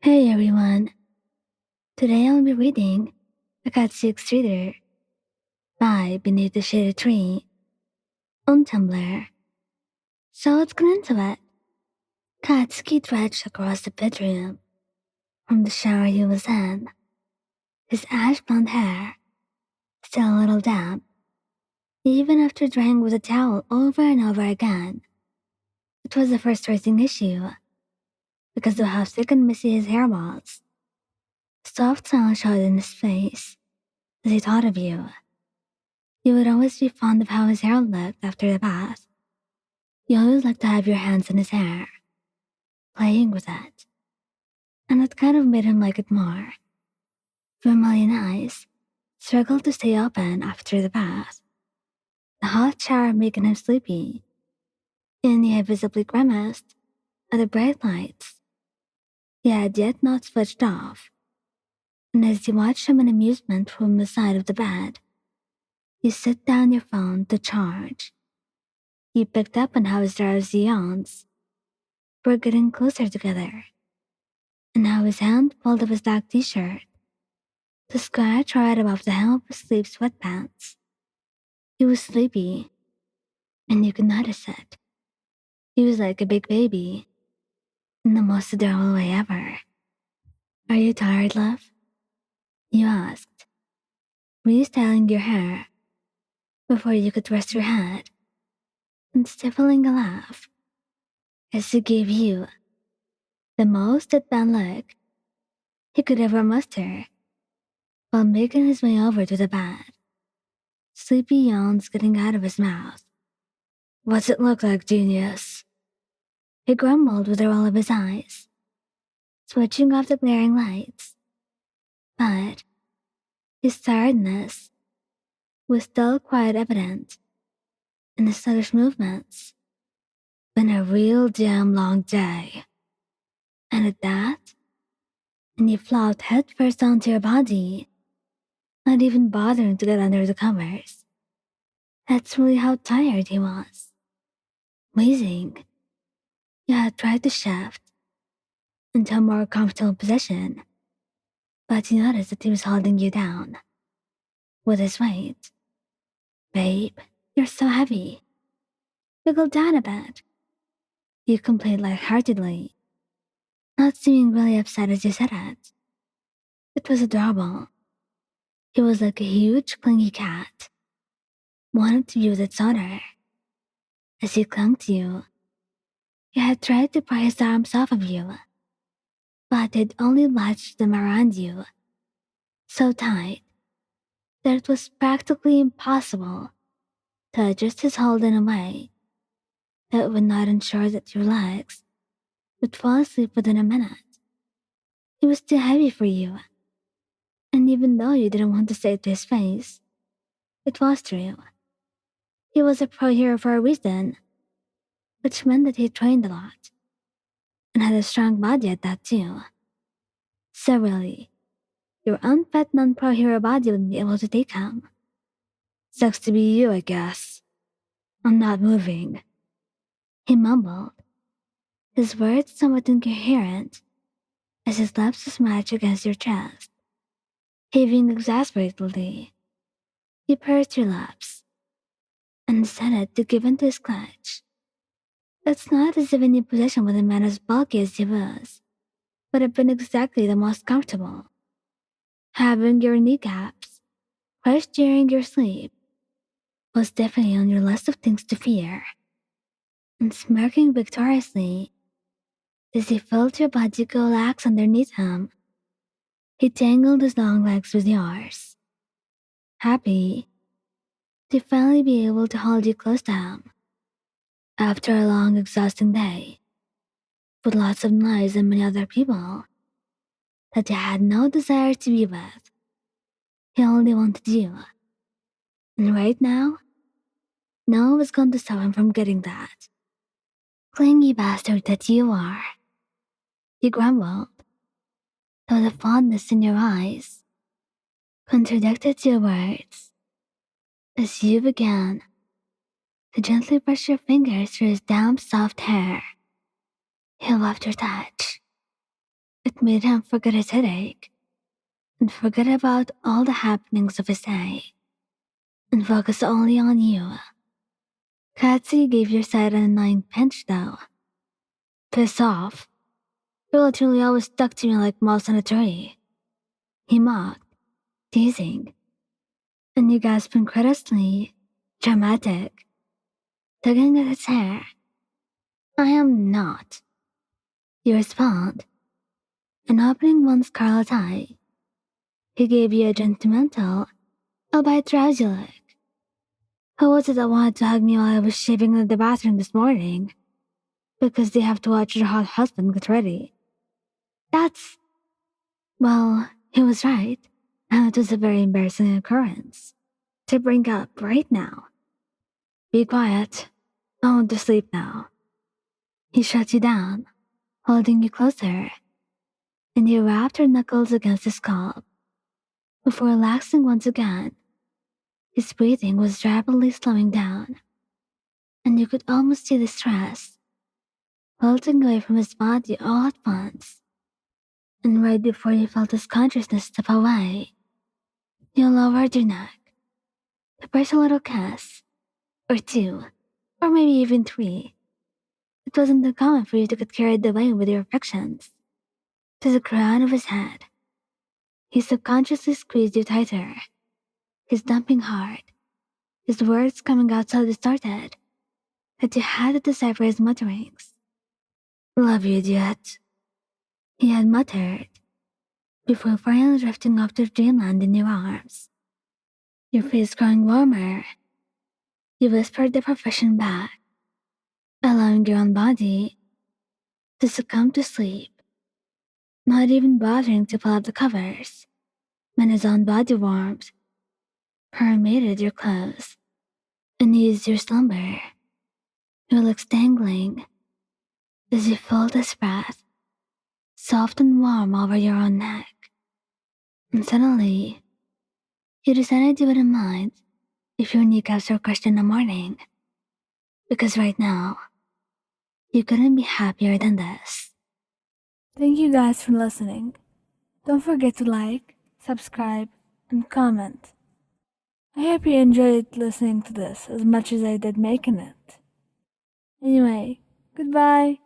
Hey everyone, today I'll be reading A Cat Six Reader by Beneath the Shady Tree on Tumblr. So let's get into it. Katsuki trudged across the bedroom from the shower he was in, his ash blonde hair still a little damp, even after drying with a towel over and over again. It was the frustrating issue, because of how thick and messy his hair was. Soft smile showed in his face as he thought of you. You would always be fond of how his hair looked after the bath. You always liked to have your hands in his hair, playing with it. And it kind of made him like it more. Vermilion eyes struggled to stay open after the bath, the hot shower making him sleepy, and he had visibly grimaced at the bright lights he had yet not switched off. And as you watched him in amusement from the side of the bed, you set down your phone to charge. You picked up on how his drowsy yawns were getting closer together, and how his hand pulled up his black t-shirt to scratch right above the hem of his sleeve sweatpants. He was sleepy, and you could notice it. He was like a big baby, in the most adorable way ever. Are you tired, love? You asked, restyling your hair before you could rest your head, and stifling a laugh as he gave you the most deadpan look he could ever muster while making his way over to the bed, sleepy yawns getting out of his mouth. What's it look like, genius? He grumbled with a roll of his eyes, switching off the glaring lights. But his tiredness was still quite evident in his sluggish movements. Been a real damn long day. And at that, and you flopped headfirst onto your body, not even bothering to get under the covers. That's really how tired he was. Wheezing. You had tried to shift into a more comfortable position, but you noticed that he was holding you down with his weight. Babe, you're so heavy. Wiggle down a bit. You complained lightheartedly, not seeming really upset as you said it. It was adorable. He was like a huge, clingy cat, wanted to be with its owner. As he clung to you, he had tried to pry his arms off of you, but he'd only latched them around you so tight that it was practically impossible to adjust his hold in a way that would not ensure that your legs would fall asleep within a minute. He was too heavy for you, and even though you didn't want to say it to his face, it was true. He was a pro hero for a reason, which meant that he trained a lot, and had a strong body at that too. So really, your unfit non-pro hero body wouldn't be able to take him. Sucks to be you, I guess. I'm not moving, he mumbled, his words somewhat incoherent as his lips smashed against your chest. Heaving exasperatedly, you pursed your lips and decided to give in to his clutch. It's not as if any position with a man as bulky as he was would have been exactly the most comfortable. Having your kneecaps crushed during your sleep was definitely on your list of things to fear. And smirking victoriously as he felt your body go lax underneath him, he tangled his long legs with yours, happy to finally be able to hold you close to him after a long, exhausting day with lots of noise and many other people that he had no desire to be with. He only wanted you. And right now, no one was going to stop him from getting that. Clingy bastard that you are, he grumbled, though the fondness in your eyes contradicted your words as you began to gently brush your fingers through his damp, soft hair. He loved your touch, It made him forget his headache and forget about all the happenings of his day and focus only on you. Katsi gave your side an annoying pinch though. Pissed off, he literally always stuck to me like mouse on a tree. He mocked, teasing, and you gasped incredulously, dramatic, tugging at his hair. I am not. You respond, and opening one scarlet eye, he gave you a gentlemental, albeit drowsy look. Who was it that wanted to hug me while I was shaving in the bathroom this morning? Because they have to watch their hot husband get ready. That's... Well, he was right, and it was a very embarrassing occurrence to bring up right now. Be quiet. I want to sleep now. He shut you down, holding you closer, and you wrapped your knuckles against his scalp. Before relaxing once again, his breathing was rapidly slowing down, and you could almost see the stress melting away from his body all at once. And right before you felt his consciousness step away, you lowered your neck to press a little kiss, or two, or maybe even three. It wasn't uncommon for you to get carried away with your affections. To the crown of his head, he subconsciously squeezed you tighter, his thumping hard, his words coming out so distorted that you had to decipher his mutterings. Love you, idiot, he had muttered, before finally drifting off to dreamland in your arms. Your face growing warmer, you whispered the profession back, allowing your own body to succumb to sleep, not even bothering to pull up the covers when his own body warmed, permeated your clothes, and eased your slumber, your lips dangling as you felt his breath, soft and warm over your own neck. And suddenly, you decided you wouldn't mind if your kneecaps were crushed in the morning, because right now, you couldn't be happier than this. Thank you guys for listening. Don't forget to like, subscribe, and comment. I hope you enjoyed listening to this as much as I did making it. Anyway, goodbye.